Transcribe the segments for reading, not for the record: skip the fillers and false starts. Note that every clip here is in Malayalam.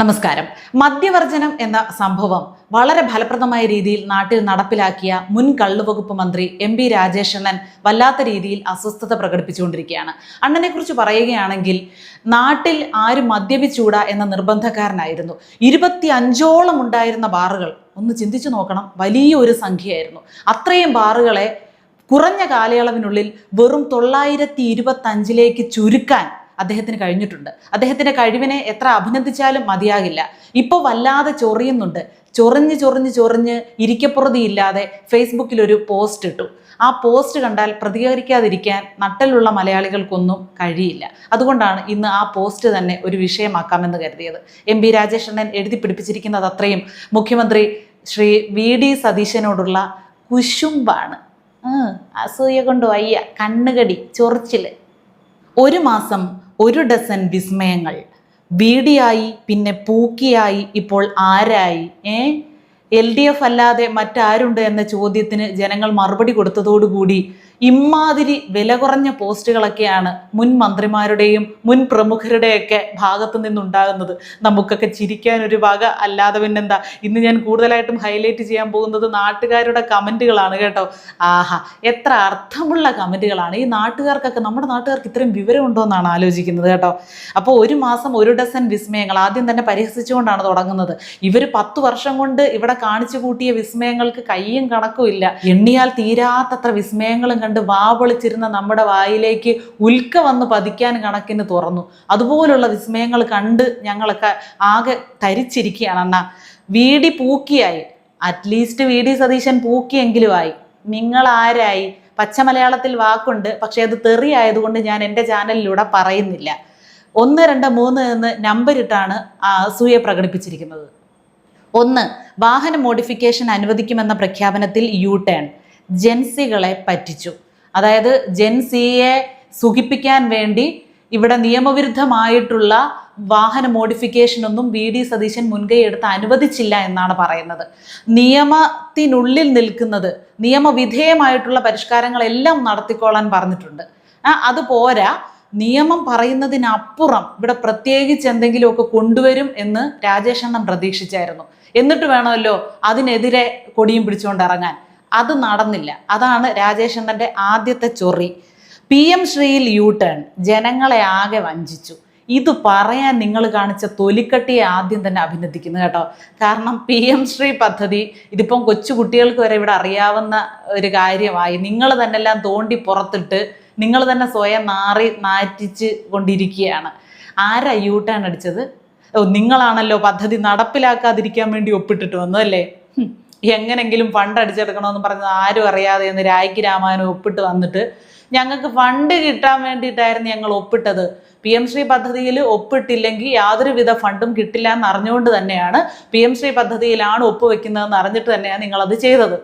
നമസ്കാരം. മദ്യവർജനം എന്ന സംഭവം വളരെ ഫലപ്രദമായ രീതിയിൽ നാട്ടിൽ നടപ്പിലാക്കിയ മുൻ കള്ളുവകുപ്പ് മന്ത്രി എം.പി. രാജേഷണ്ണൻ വല്ലാത്ത രീതിയിൽ അസ്വസ്ഥത പ്രകടിപ്പിച്ചുകൊണ്ടിരിക്കുകയാണ്. അണ്ണനെ കുറിച്ച് പറയുകയാണെങ്കിൽ നാട്ടിൽ ആരും മദ്യപിച്ചൂടാ എന്ന നിർബന്ധക്കാരനായിരുന്നു. 25ഓളം ഉണ്ടായിരുന്ന ബാറുകൾ ഒന്ന് ചിന്തിച്ചു നോക്കണം, വലിയ ഒരു സംഖ്യയായിരുന്നു. അത്രയും ബാറുകളെ കുറഞ്ഞ കാലയളവിനുള്ളിൽ വെറും 925ലേക്ക് ചുരുക്കാൻ അദ്ദേഹത്തിന് കഴിഞ്ഞിട്ടുണ്ട്. അദ്ദേഹത്തിൻ്റെ കഴിവിനെ എത്ര അഭിനന്ദിച്ചാലും മതിയാകില്ല. ഇപ്പോൾ വല്ലാതെ ചൊറിയുന്നുണ്ട്. ചൊറിഞ്ഞ് ഇരിക്കപ്പുറതിയില്ലാതെ ഫേസ്ബുക്കിൽ ഒരു പോസ്റ്റ് ഇട്ടു. ആ പോസ്റ്റ് കണ്ടാൽ പ്രതികരിക്കാതിരിക്കാൻ നട്ടലുള്ള മലയാളികൾക്കൊന്നും കഴിയില്ല. അതുകൊണ്ടാണ് ഇന്ന് ആ പോസ്റ്റ് തന്നെ ഒരു വിഷയമാക്കാമെന്ന് കരുതിയത്. എം.പി. രാജേഷണ്ണൻ എഴുതി പിടിപ്പിച്ചിരിക്കുന്നത് അത്രയും മുഖ്യമന്ത്രി ശ്രീ വി.ഡി. സതീശനോടുള്ള കുശുമ്പാണ്. അസൂയ കൊണ്ട് വയ്യ, കണ്ണുകടി, ചൊറിച്ചില്. ഒരു മാസം 1 ഡസൻ വിസ്മയങ്ങൾ. ബീഡിയായി, പിന്നെ പൂക്കിയായി, ഇപ്പോൾ ആരായി? LDF അല്ലാതെ മറ്റാരുണ്ട് എന്ന ചോദ്യത്തിന് ജനങ്ങൾ മറുപടി കൊടുത്തതോടുകൂടി ഇമാതിരി വില കുറഞ്ഞ പോസ്റ്റുകളൊക്കെയാണ് മുൻ മന്ത്രിമാരുടെയും മുൻ പ്രമുഖരുടെയൊക്കെ ഭാഗത്തു നിന്നുണ്ടാകുന്നത്. നമുക്കൊക്കെ ചിരിക്കാനൊരു വക, അല്ലാതെ പിന്നെന്താ. ഇന്ന് ഞാൻ കൂടുതലായിട്ടും ഹൈലൈറ്റ് ചെയ്യാൻ പോകുന്നത് നാട്ടുകാരുടെ കമൻറ്റുകളാണ് കേട്ടോ. ആഹാ, എത്ര അർത്ഥമുള്ള കമൻറ്റുകളാണ്. ഈ നാട്ടുകാർക്കൊക്കെ, നമ്മുടെ നാട്ടുകാർക്ക് ഇത്രയും വിവരമുണ്ടോ എന്നാണ് ആലോചിക്കുന്നത് കേട്ടോ. അപ്പോൾ ഒരു മാസം 1 ഡസൻ വിസ്മയങ്ങൾ ആദ്യം തന്നെ പരിഹസിച്ചുകൊണ്ടാണ് തുടങ്ങുന്നത്. ഇവർ 10 വർഷം കൊണ്ട് ഇവിടെ കാണിച്ചു കൂട്ടിയ വിസ്മയങ്ങൾക്ക് കയ്യും കണക്കും ഇല്ല. എണ്ണിയാൽ തീരാത്തത്ര വിസ്മയങ്ങളും കണ്ട് വാവളിച്ചിരുന്ന നമ്മുടെ വായിലേക്ക് ഉൽക്ക വന്ന് പതിക്കാൻ കണക്കിന് തുറന്നു. അതുപോലുള്ള വിസ്മയങ്ങൾ കണ്ട് ഞങ്ങളൊക്കെ ആകെ തരിച്ചിരിക്കുകയാണ്. അണ്ണാ, വീടി പൂക്കിയായി. അറ്റ്ലീസ്റ്റ് വി.ഡി. സതീശൻ പൂക്കിയെങ്കിലും ആയി. നിങ്ങൾ ആരായി? പച്ച മലയാളത്തിൽ വാക്കുണ്ട്, പക്ഷെ അത് തെറി ആയതുകൊണ്ട് ഞാൻ എൻ്റെ ചാനലിലൂടെ പറയുന്നില്ല. 1, 2, 3 എന്ന് നമ്പരിട്ടാണ് അസൂയ പ്രകടിപ്പിച്ചിരിക്കുന്നത്. 1, വാഹന മോഡിഫിക്കേഷൻ അനുവദിക്കുമെന്ന പ്രഖ്യാപനത്തിൽ U-ടേൺ. ജെൻസികളെ പറ്റിച്ചു. അതായത് ജെൻസിയെ സുഖിപ്പിക്കാൻ വേണ്ടി ഇവിടെ നിയമവിരുദ്ധമായിട്ടുള്ള വാഹന മോഡിഫിക്കേഷനൊന്നും വി.ഡി. സതീശൻ മുൻകൈ എടുത്ത് അനുവദിച്ചില്ല എന്നാണ് പറയുന്നത്. നിയമത്തിനുള്ളിൽ നിൽക്കുന്നത്, നിയമവിധേയമായിട്ടുള്ള പരിഷ്കാരങ്ങളെല്ലാം നടത്തിക്കോളാൻ പറഞ്ഞിട്ടുണ്ട്. അതുപോരാ, നിയമം പറയുന്നതിനപ്പുറം ഇവിടെ പ്രത്യേകിച്ച് എന്തെങ്കിലുമൊക്കെ കൊണ്ടുവരും എന്ന് രാജേഷണ്ണൻ പ്രതീക്ഷിച്ചായിരുന്നു. എന്നിട്ട് വേണമല്ലോ അതിനെതിരെ കൊടിയും പിടിച്ചുകൊണ്ട് ഇറങ്ങാൻ. അത് നടന്നില്ല. അതാണ് രാജേഷണ്ണൻ്റെ ആദ്യത്തെ ചൊറി. PM ശ്രീയിൽ U-ടേൺ ജനങ്ങളെ ആകെ വഞ്ചിച്ചു. ഇത് പറയാൻ നിങ്ങൾ കാണിച്ച തൊലിക്കട്ടിയെ ആദ്യം തന്നെ അഭിനന്ദിക്കുന്നു കേട്ടോ. കാരണം PM ശ്രീ പദ്ധതി ഇതിപ്പം കൊച്ചു കുട്ടികൾക്ക് വരെ ഇവിടെ അറിയാവുന്ന ഒരു കാര്യമായി. നിങ്ങൾ തന്നെ എല്ലാം തോണ്ടി പുറത്തിട്ട് നിങ്ങൾ തന്നെ സ്വയം നാറ്റിച്ച് കൊണ്ടിരിക്കുകയാണ്. ആരാ U-ടേൺ അടിച്ചത്? നിങ്ങളാണല്ലോ പദ്ധതി നടപ്പിലാക്കാതിരിക്കാൻ വേണ്ടി ഒപ്പിട്ടിട്ട് വന്നു അല്ലേ? എങ്ങനെങ്കിലും ഫണ്ട് അടിച്ചെടുക്കണമെന്ന് പറഞ്ഞത് ആരും അറിയാതെ എന്ന് രായ്ക്ക് രാമായണം ഒപ്പിട്ട് വന്നിട്ട്, ഞങ്ങൾക്ക് ഫണ്ട് കിട്ടാൻ വേണ്ടിയിട്ടായിരുന്നു ഞങ്ങൾ ഒപ്പിട്ടത്. PM ശ്രീ പദ്ധതിയിൽ ഒപ്പിട്ടില്ലെങ്കിൽ യാതൊരുവിധ ഫണ്ടും കിട്ടില്ല എന്ന് അറിഞ്ഞുകൊണ്ട് തന്നെയാണ്, PM ശ്രീ പദ്ധതിയിലാണ് ഒപ്പുവെക്കുന്നതെന്ന് അറിഞ്ഞിട്ട് തന്നെയാണ് നിങ്ങളത് ചെയ്തത്.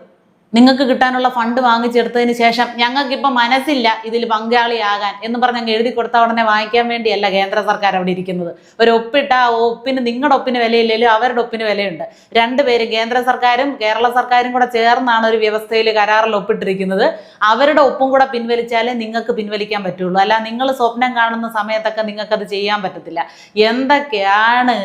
നിങ്ങൾക്ക് കിട്ടാനുള്ള ഫണ്ട് വാങ്ങിച്ചെടുത്തതിന് ശേഷം ഞങ്ങൾക്കിപ്പോൾ മനസ്സില്ല ഇതിൽ പങ്കാളിയാകാൻ എന്ന് പറഞ്ഞ് അങ്ങ് എഴുതി കൊടുത്ത ഉടനെ വാങ്ങിക്കാൻ വേണ്ടിയല്ല കേന്ദ്ര സർക്കാർ അവിടെ ഇരിക്കുന്നത്. ഒരു ഒപ്പിട്ട ആ ഒപ്പിന്, നിങ്ങളുടെ ഒപ്പിന് വിലയില്ലെങ്കിലും അവരുടെ ഒപ്പിന് വിലയുണ്ട്. രണ്ടുപേരും, കേന്ദ്ര സർക്കാരും കേരള സർക്കാരും കൂടെ ചേർന്നാണ് ഒരു വ്യവസ്ഥയിൽ കരാറിൽ ഒപ്പിട്ടിരിക്കുന്നത്. അവരുടെ ഒപ്പും കൂടെ പിൻവലിച്ചാലേ നിങ്ങൾക്ക് പിൻവലിക്കാൻ പറ്റുള്ളൂ. അല്ല, നിങ്ങൾ സ്വപ്നം കാണുന്ന സമയത്തൊക്കെ നിങ്ങൾക്കത് ചെയ്യാൻ പറ്റത്തില്ല. എന്തൊക്കെയാണ്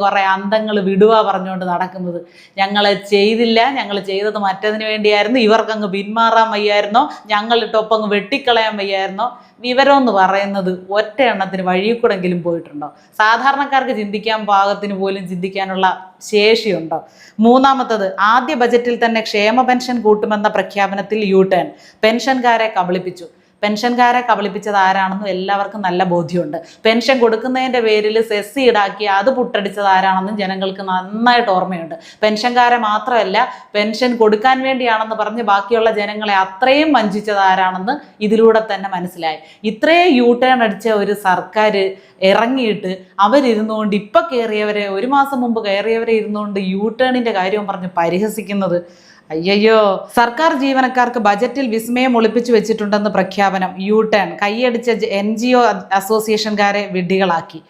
കുറേ അന്തങ്ങൾ വിടുക പറഞ്ഞുകൊണ്ട് നടക്കുന്നത്. ഞങ്ങൾ ചെയ്തില്ല, ഞങ്ങൾ ചെയ്തത് മറ്റതിന് വേണ്ടി, ഇവർക്കങ്ങ് പിന്മാറാൻ വയ്യായിരുന്നോ, ഞങ്ങളിട്ടൊപ്പങ്ങ് വെട്ടിക്കളയാൻ വയ്യായിരുന്നോ? വിവരം എന്ന് പറയുന്നത് ഒറ്റ എണ്ണത്തിന് വഴിയിൽ കൂടെങ്കിലും പോയിട്ടുണ്ടോ? സാധാരണക്കാർക്ക് ചിന്തിക്കാൻ പാകത്തിന് പോലും ചിന്തിക്കാനുള്ള ശേഷിയുണ്ടോ? മൂന്നാമത്തത്, ആദ്യ ബജറ്റിൽ തന്നെ ക്ഷേമ പെൻഷൻ കൂട്ടുമെന്ന പ്രഖ്യാപനത്തിൽ U-ടേൺ. പെൻഷൻകാരെ കബളിപ്പിച്ചു. പെൻഷൻകാരെ കബളിപ്പിച്ചത് ആരാണെന്നും എല്ലാവർക്കും നല്ല ബോധ്യമുണ്ട്. പെൻഷൻ കൊടുക്കുന്നതിൻ്റെ പേരിൽ സെസ് ഈടാക്കി അത് പുട്ടടിച്ചത് ആരാണെന്നും ജനങ്ങൾക്ക് നന്നായിട്ട് ഓർമ്മയുണ്ട്. പെൻഷൻകാരെ മാത്രമല്ല, പെൻഷൻ കൊടുക്കാൻ വേണ്ടിയാണെന്ന് പറഞ്ഞ് ബാക്കിയുള്ള ജനങ്ങളെ അത്രയും വഞ്ചിച്ചത് ആരാണെന്ന് ഇതിലൂടെ തന്നെ മനസ്സിലായി. ഇത്രയും U-ടേൺ അടിച്ച ഒരു സർക്കാർ ഇറങ്ങിയിട്ട് അവരിരുന്നുകൊണ്ട്, ഇപ്പം കയറിയവരെ, 1 മാസം മുമ്പ് കയറിയവരെ ഇരുന്നുകൊണ്ട് U-ടേണിൻ്റെ കാര്യവും പറഞ്ഞ് പരിഹസിക്കുന്നത്, അയ്യോ. സർക്കാർ ജീവനക്കാർക്ക് ബജറ്റിൽ വിസ്മയം ഒളിപ്പിച്ചു വെച്ചിട്ടുണ്ടെന്ന് പ്രഖ്യാപനം. U-ടേൺ കൈയടിച്ച NGO അസോസിയേഷൻകാരെ വിഡ്ഢികളാക്കി.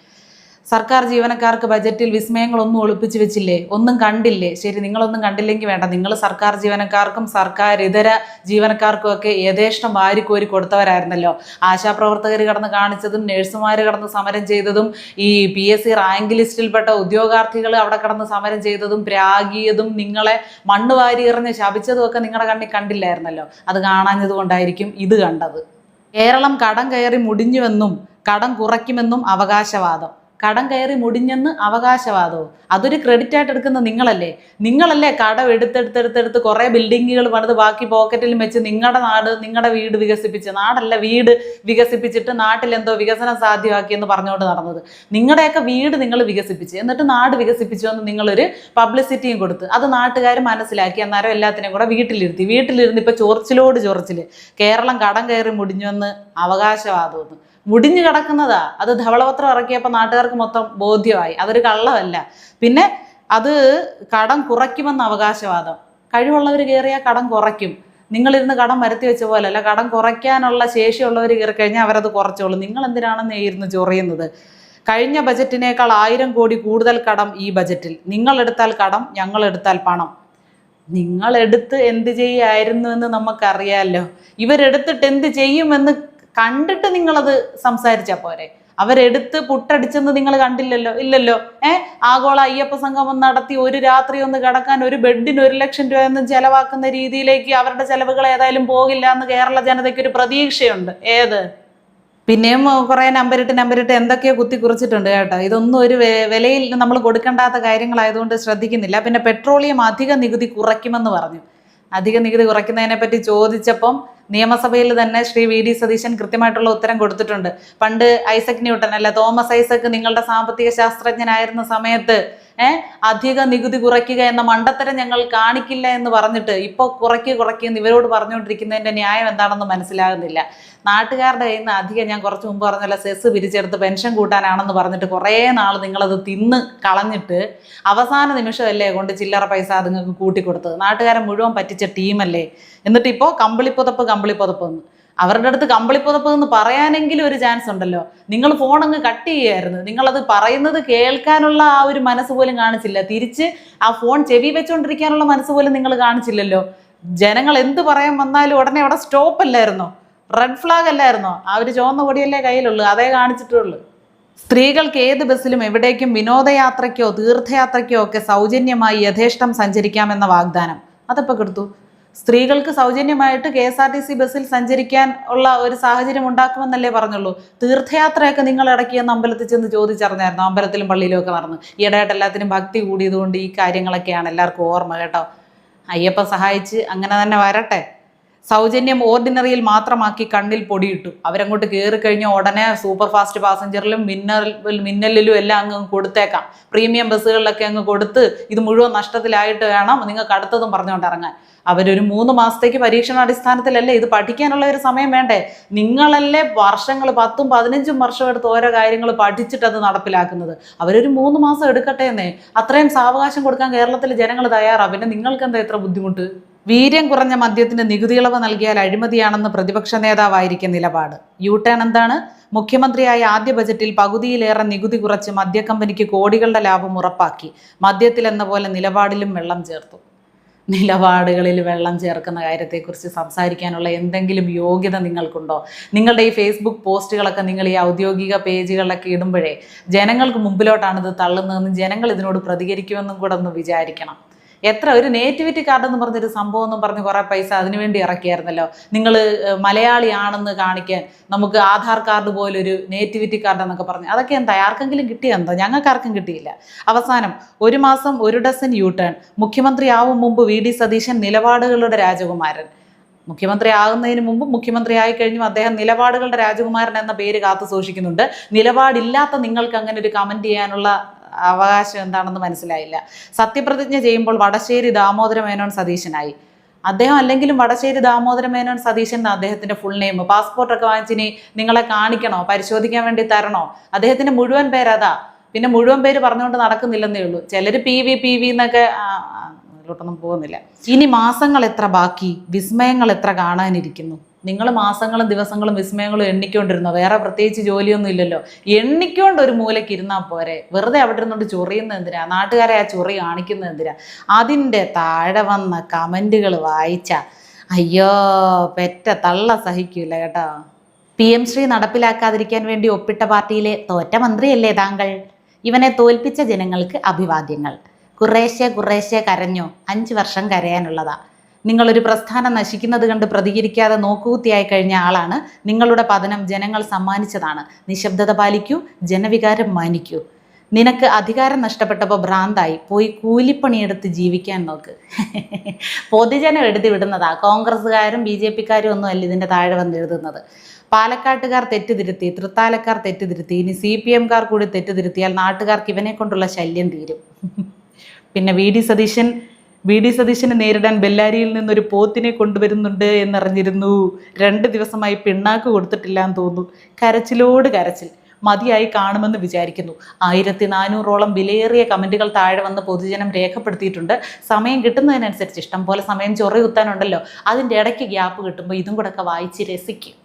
സർക്കാർ ജീവനക്കാർക്ക് ബജറ്റിൽ വിസ്മയങ്ങളൊന്നും ഒളിപ്പിച്ചു വെച്ചില്ലേ? ഒന്നും കണ്ടില്ലേ? ശരി, നിങ്ങളൊന്നും കണ്ടില്ലെങ്കിൽ വേണ്ട. നിങ്ങൾ സർക്കാർ ജീവനക്കാർക്കും സർക്കാർ ഇതര ജീവനക്കാർക്കും ഒക്കെ യഥേഷ്ടം വാരിക്കോരി കൊടുത്തവരായിരുന്നല്ലോ. ആശാപ്രവർത്തകർ കടന്ന് കാണിച്ചതും നഴ്സുമാർ കടന്ന് സമരം ചെയ്തതും ഈ PSC റാങ്ക് ലിസ്റ്റിൽപ്പെട്ട ഉദ്യോഗാർത്ഥികൾ അവിടെ കടന്ന് സമരം ചെയ്തതും പ്രാഗിയതും നിങ്ങളെ മണ്ണ് വാരി എറിഞ്ഞ് ശപിച്ചതും ഒക്കെ നിങ്ങളുടെ കണ്ണിൽ കണ്ടില്ലായിരുന്നല്ലോ. അത് കാണാഞ്ഞത് കൊണ്ടായിരിക്കും ഇത് കണ്ടത്. കേരളം കടം കയറി മുടിഞ്ഞുവെന്നും കടം കുറയ്ക്കുമെന്നും അവകാശവാദം. കടം കയറി മുടിഞ്ഞെന്ന് അവകാശവാദവും അതൊരു ക്രെഡിറ്റ് ആയിട്ട് എടുക്കുന്ന നിങ്ങളല്ലേ കടം എടുത്തെടുത്തെടുത്തെടുത്ത് കുറേ ബിൽഡിങ്ങുകൾ പണിത് ബാക്കി പോക്കറ്റിലും വെച്ച് നിങ്ങളുടെ നാട് നിങ്ങളുടെ വീട് വികസിപ്പിച്ച് നാടല്ല വീട് വികസിപ്പിച്ചിട്ട് നാട്ടിലെന്തോ വികസനം സാധ്യമാക്കിയെന്ന് പറഞ്ഞുകൊണ്ട് നടന്നത്. നിങ്ങളുടെയൊക്കെ വീട് നിങ്ങൾ വികസിപ്പിച്ച് എന്നിട്ട് നാട് വികസിപ്പിച്ചു എന്ന് നിങ്ങളൊരു പബ്ലിസിറ്റിയും കൊടുത്ത് അത് നാട്ടുകാർ മനസ്സിലാക്കി. അന്നേരം എല്ലാത്തിനെയും കൂടെ വീട്ടിലിരുന്ന് ഇപ്പൊ ചൊറിച്ചിൽ കേരളം കടം കയറി മുടിഞ്ഞുവെന്ന് അവകാശവാദമെന്ന്. മുടിഞ്ഞു കിടക്കുന്നതാ. അത് ധവളപത്രം ഇറക്കിയപ്പോൾ നാട്ടുകാർക്ക് മൊത്തം ബോധ്യമായി അതൊരു കള്ളമല്ല. പിന്നെ അത് കടം കുറയ്ക്കുമെന്ന് അവകാശവാദം. കഴിവുള്ളവർ കയറിയാൽ കടം കുറയ്ക്കും. നിങ്ങളിരുന്ന് കടം വരുത്തി വെച്ച പോലല്ല, കടം കുറയ്ക്കാനുള്ള ശേഷിയുള്ളവർ കയറി കഴിഞ്ഞാൽ അവരത് കുറച്ചോളൂ. നിങ്ങൾ എന്തിനാണെന്ന് ഇരുന്ന് ചൊറിയുന്നത്? കഴിഞ്ഞ ബജറ്റിനേക്കാൾ 1000 കോടി കൂടുതൽ കടം ഈ ബജറ്റിൽ. നിങ്ങളെടുത്താൽ കടം, ഞങ്ങളെടുത്താൽ പണം. നിങ്ങളെടുത്ത് എന്ത് ചെയ്യായിരുന്നു എന്ന് നമുക്കറിയാമല്ലോ. ഇവരെടുത്തിട്ട് എന്ത് ചെയ്യുമെന്ന് കണ്ടിട്ട് നിങ്ങളത് സംസാരിച്ചാൽ പോരെ. അവരെടുത്ത് പുട്ടടിച്ചെന്ന് നിങ്ങൾ കണ്ടില്ലല്ലോ, ഇല്ലല്ലോ. ആഗോള അയ്യപ്പ സംഗമം നടത്തി ഒരു രാത്രി ഒന്ന് കിടക്കാൻ ഒരു ബെഡിന് 1 ലക്ഷം രൂപയൊന്നും ചെലവാക്കുന്ന രീതിയിലേക്ക് അവരുടെ ചെലവുകൾ ഏതായാലും പോകില്ല എന്ന് കേരള ജനതയ്ക്ക് ഒരു പ്രതീക്ഷയുണ്ട്. പിന്നെയും കുറേ നമ്പരിട്ട് എന്തൊക്കെയോ കുത്തി കുറിച്ചിട്ടുണ്ട് കേട്ടോ. ഇതൊന്നും ഒരു വിലയിൽ നമ്മൾ കൊടുക്കേണ്ടാത്ത കാര്യങ്ങളായതുകൊണ്ട് ശ്രദ്ധിക്കുന്നില്ല. പിന്നെ പെട്രോളിയം അധിക നികുതി കുറയ്ക്കുമെന്ന് പറഞ്ഞു. അധിക നികുതി കുറയ്ക്കുന്നതിനെ പറ്റി ചോദിച്ചപ്പം നിയമസഭയിൽ തന്നെ ശ്രീ VD സതീശൻ കൃത്യമായിട്ടുള്ള ഉത്തരം കൊടുത്തിട്ടുണ്ട്. പണ്ട് ഐസക് ന്യൂട്ടൻ അല്ല തോമസ് ഐസക് നിങ്ങളുടെ സാമ്പത്തിക ശാസ്ത്രജ്ഞനായിരുന്ന സമയത്ത് അധിക നികുതി കുറയ്ക്കുക എന്ന മണ്ടത്തരം ഞങ്ങൾ കാണിക്കില്ല എന്ന് പറഞ്ഞിട്ട് ഇപ്പോൾ കുറയ്ക്കുമെന്ന് ഇവരോട് പറഞ്ഞുകൊണ്ടിരിക്കുന്നതിൻ്റെ ന്യായം എന്താണെന്ന് മനസ്സിലാകുന്നില്ല. നാട്ടുകാരുടെ കയ്യിൽ നിന്ന് അധികം ഞാൻ കുറച്ച് മുമ്പ് പറഞ്ഞല്ല സെസ് പിരിച്ചെടുത്ത് പെൻഷൻ കൂട്ടാനാണെന്ന് പറഞ്ഞിട്ട് കുറേ നാൾ നിങ്ങളത് തിന്ന് കളഞ്ഞിട്ട് അവസാന നിമിഷമല്ലേ കൊണ്ട് ചില്ലറ പൈസ അതുങ്ങൾക്ക് കൂട്ടിക്കൊടുത്തത്. നാട്ടുകാരെ മുഴുവൻ പറ്റിച്ച ടീമല്ലേ. എന്നിട്ട് ഇപ്പോൾ കമ്പിളിപ്പുതപ്പ് എന്ന് അവരുടെ അടുത്ത് കമ്പിളിപ്പുതപ്പ് എന്ന് പറയാനെങ്കിലും ഒരു ചാൻസ് ഉണ്ടല്ലോ. നിങ്ങൾ ഫോൺ അങ്ങ് കട്ട് ചെയ്യായിരുന്നു. നിങ്ങളത് പറയുന്നത് കേൾക്കാനുള്ള ആ ഒരു മനസ്സ് പോലും കാണിച്ചില്ല. തിരിച്ച് ആ ഫോൺ ചെവി വെച്ചുകൊണ്ടിരിക്കാനുള്ള മനസ്സ് പോലും നിങ്ങൾ കാണിച്ചില്ലല്ലോ. ജനങ്ങൾ എന്ത് പറയാൻ വന്നാലും ഉടനെ അവിടെ സ്റ്റോപ്പ് അല്ലായിരുന്നോ? റെഡ് ഫ്ലാഗ് അല്ലായിരുന്നോ? ആ ഒരു ചുവന്ന കൊടിയല്ലേ കയ്യിലുള്ളൂ, അതേ കാണിച്ചിട്ടുള്ളൂ. സ്ത്രീകൾക്ക് ഏത് ബസ്സിലും എവിടേക്കും വിനോദയാത്രയ്ക്കോ തീർത്ഥയാത്രയ്ക്കോ ഒക്കെ സൗജന്യമായി യഥേഷ്ടം സഞ്ചരിക്കാമെന്ന വാഗ്ദാനം അതെപ്പോൾ കൊടുത്തു? സ്ത്രീകൾക്ക് സൗജന്യമായിട്ട് KSRTC ബസ്സിൽ സഞ്ചരിക്കാൻ ഉള്ള ഒരു സാഹചര്യം ഉണ്ടാക്കുമെന്നല്ലേ പറഞ്ഞുള്ളൂ. തീർത്ഥയാത്രയൊക്കെ നിങ്ങൾ ഇടയ്ക്കെന്ന് അമ്പലത്തിൽ ചെന്ന് ചോദിച്ചറിഞ്ഞായിരുന്നു. അമ്പലത്തിലും പള്ളിയിലും ഒക്കെ നടന്നു. ഈയിടെയായിട്ട് എല്ലാത്തിനും ഭക്തി കൂടിയതുകൊണ്ട് ഈ കാര്യങ്ങളൊക്കെയാണ് എല്ലാവർക്കും ഓർമ്മ കേട്ടോ. അയ്യപ്പ സഹായിച്ച് അങ്ങനെ തന്നെ വരട്ടെ. സൗജന്യം ഓർഡിനറിയിൽ മാത്രമാക്കി കണ്ണിൽ പൊടിയിട്ടു. അവരങ്ങോട്ട് കയറി കഴിഞ്ഞ ഉടനെ സൂപ്പർ ഫാസ്റ്റ് പാസഞ്ചറിലും മിന്നലിലും എല്ലാം അങ്ങ് കൊടുത്തേക്കാം. പ്രീമിയം ബസ്സുകളിലൊക്കെ അങ്ങ് കൊടുത്ത് ഇത് മുഴുവൻ നഷ്ടത്തിലായിട്ട് വേണം നിങ്ങൾക്ക് അടുത്തതും പറഞ്ഞുകൊണ്ട് ഇറങ്ങാൻ. അവരൊരു 3 മാസത്തേക്ക് പരീക്ഷണാടിസ്ഥാനത്തിലല്ലേ ഇത് പഠിക്കാനുള്ള ഒരു സമയം വേണ്ടേ? നിങ്ങളല്ലേ വർഷങ്ങൾ 10ഉം 15ഉം വർഷം എടുത്ത് ഓരോ കാര്യങ്ങൾ പഠിച്ചിട്ട് അത് നടപ്പിലാക്കുന്നത്. അവരൊരു 3 മാസം എടുക്കട്ടെ എന്നേ. അത്രയും സാവകാശം കൊടുക്കാൻ കേരളത്തിലെ ജനങ്ങൾ തയ്യാറാണ്. പിന്നെ നിങ്ങൾക്ക് എന്താ ഇത്ര ബുദ്ധിമുട്ട്? വീര്യം കുറഞ്ഞ മദ്യത്തിന് നികുതി ഇളവ് നൽകിയാൽ അഴിമതിയാണെന്ന് പ്രതിപക്ഷ നേതാവായിരിക്കും നിലപാട്. യു-ടേൺ എന്താണ്? മുഖ്യമന്ത്രിയായ ആദ്യ ബജറ്റിൽ പകുതിയിലേറെ നികുതി കുറച്ച് മദ്യക്കമ്പനിക്ക് കോടികളുടെ ലാഭം ഉറപ്പാക്കി. മദ്യത്തിൽ എന്ന പോലെ നിലപാടിലും വെള്ളം ചേർത്തു. നിലപാടുകളിൽ വെള്ളം ചേർക്കുന്ന കാര്യത്തെക്കുറിച്ച് സംസാരിക്കാനുള്ള എന്തെങ്കിലും യോഗ്യത നിങ്ങൾക്കുണ്ടോ? നിങ്ങളുടെ ഈ ഫേസ്ബുക്ക് പോസ്റ്റുകളൊക്കെ നിങ്ങൾ ഈ ഔദ്യോഗിക പേജുകളിലൊക്കെ ഇടുമ്പോഴേ ജനങ്ങൾക്ക് മുമ്പിലോട്ടാണിത് തള്ളുന്നതെന്നും ജനങ്ങൾ ഇതിനോട് പ്രതികരിക്കുമെന്നും കൂടെ ഒന്ന് വിചാരിക്കണം. എത്ര ഒരു നേറ്റിവിറ്റി കാർഡ് എന്ന് പറഞ്ഞൊരു സംഭവം എന്നും പറഞ്ഞ് കുറേ പൈസ അതിനുവേണ്ടി ഇറക്കിയായിരുന്നല്ലോ. നിങ്ങൾ മലയാളിയാണെന്ന് കാണിക്കാൻ നമുക്ക് ആധാർ കാർഡ് പോലൊരു നേറ്റിവിറ്റി കാർഡ് എന്നൊക്കെ പറഞ്ഞ് അതൊക്കെ എന്താ ആർക്കെങ്കിലും കിട്ടിയെന്തോ? ഞങ്ങൾക്ക് ആർക്കും കിട്ടിയില്ല. അവസാനം 1 മാസം 1 ഡസൻ യു-ടേൺ. മുഖ്യമന്ത്രിയാവും മുമ്പ് VD സതീശൻ നിലപാടുകളുടെ രാജകുമാരൻ. മുഖ്യമന്ത്രി ആകുന്നതിന് മുമ്പ് മുഖ്യമന്ത്രി ആയി കഴിഞ്ഞും അദ്ദേഹം നിലപാടുകളുടെ രാജകുമാരൻ എന്ന പേര് കാത്തു സൂക്ഷിക്കുന്നുണ്ട്. നിലപാടില്ലാത്ത നിങ്ങൾക്ക് അങ്ങനെ ഒരു കമന്റ് ചെയ്യാനുള്ള അവകാശം എന്താണെന്ന് മനസ്സിലായില്ല. സത്യപ്രതിജ്ഞ ചെയ്യുമ്പോൾ വടശ്ശേരി ദാമോദര മേനോൻ സതീശനായി. അദ്ദേഹം അല്ലെങ്കിലും വടശ്ശേരി ദാമോദര മേനോൻ സതീശൻ എന്ന അദ്ദേഹത്തിന്റെ ഫുൾ നെയിം. പാസ്പോർട്ടൊക്കെ വാങ്ങിച്ചിനി നിങ്ങളെ കാണിക്കണോ? പരിശോധിക്കാൻ വേണ്ടി തരണോ? അദ്ദേഹത്തിന്റെ മുഴുവൻ പേരതാ. പിന്നെ മുഴുവൻ പേര് പറഞ്ഞുകൊണ്ട് നടക്കുന്നില്ലെന്നേ ഉള്ളൂ. ചിലർ PV എന്നൊക്കെ ൊന്നും പോകുന്നില്ല. ഇനി മാസങ്ങൾ എത്ര ബാക്കി, വിസ്മയങ്ങൾ എത്ര കാണാനിരിക്കുന്നു. നിങ്ങൾ മാസങ്ങളും ദിവസങ്ങളും വിസ്മയങ്ങളും എണ്ണിക്കൊണ്ടിരുന്നോ? വേറെ പ്രത്യേകിച്ച് ജോലിയൊന്നും ഇല്ലല്ലോ. എണ്ണിക്കൊണ്ട് ഒരു മൂലയ്ക്ക് ഇരുന്നാൽ പോരെ? വെറുതെ അവിടെ ഇരുന്നോണ്ട് ചൊറിയുന്നത് എന്തിനാ? നാട്ടുകാരെ ആ ചൊറി കാണിക്കുന്നത് എന്തിനാ? അതിൻ്റെ താഴെ വന്ന കമൻറ്റുകൾ വായിച്ച അയ്യോ പെറ്റ തള്ള സഹിക്കൂല കേട്ടോ. PM ശ്രീ നടപ്പിലാക്കാതിരിക്കാൻ വേണ്ടി ഒപ്പിട്ട പാർട്ടിയിലെ തോറ്റ മന്ത്രിയല്ലേ താങ്കൾ? ഇവനെ തോൽപ്പിച്ച ജനങ്ങൾക്ക് അഭിവാദ്യങ്ങൾ. കുറേശ്ശെ കരഞ്ഞു. 5 വർഷം കരയാനുള്ളതാ. നിങ്ങളൊരു പ്രസ്ഥാനം നശിക്കുന്നത് കണ്ട് പ്രതികരിക്കാതെ നോക്കുകുത്തിയായി കഴിഞ്ഞ ആളാണ്. നിങ്ങളുടെ പതനം ജനങ്ങൾ സമ്മാനിച്ചതാണ്. നിശബ്ദത പാലിക്കൂ, ജനവികാരം മാനിക്കൂ. നിനക്ക് അധികാരം നഷ്ടപ്പെട്ടപ്പോൾ ഭ്രാന്തായി, പോയി കൂലിപ്പണിയെടുത്ത് ജീവിക്കാൻ നോക്ക്. പൊതുജനം എഴുതി വിടുന്നതാ. കോൺഗ്രസ്സുകാരും BJP-ക്കാരും ഒന്നും അല്ല ഇതിൻ്റെ താഴെ വന്ന് എഴുതുന്നത്. പാലക്കാട്ടുകാർ തെറ്റുതിരുത്തി, തൃത്താലക്കാർ തെറ്റുതിരുത്തി, ഇനി CPM-കാർ കൂടി തെറ്റുതിരുത്തിയാൽ നാട്ടുകാർക്ക് ഇവനെ കൊണ്ടുള്ള ശല്യം തീരും. പിന്നെ വി ഡി സതീശനെ നേരിടാൻ ബെല്ലാരിയിൽ നിന്നൊരു പോത്തിനെ കൊണ്ടുവരുന്നുണ്ട് എന്നറിഞ്ഞിരുന്നു. 2 ദിവസമായി പിണ്ണാക്ക് കൊടുത്തിട്ടില്ല എന്ന് തോന്നുന്നു. കരച്ചിലോട് കരച്ചിൽ. മതിയായി കാണുമെന്ന് വിചാരിക്കുന്നു. 1400ഓളം വിലയേറിയ കമൻറ്റുകൾ താഴെ വന്ന് പൊതുജനം രേഖപ്പെടുത്തിയിട്ടുണ്ട്. സമയം കിട്ടുന്നതിനനുസരിച്ച് ഇഷ്ടം പോലെ സമയം ചൊറി കുത്താനുണ്ടല്ലോ, അതിൻ്റെ ഇടയ്ക്ക് ഗ്യാപ്പ് കിട്ടുമ്പോൾ ഇതും കൂടെ ഒക്കെ വായിച്ച് രസിക്കും.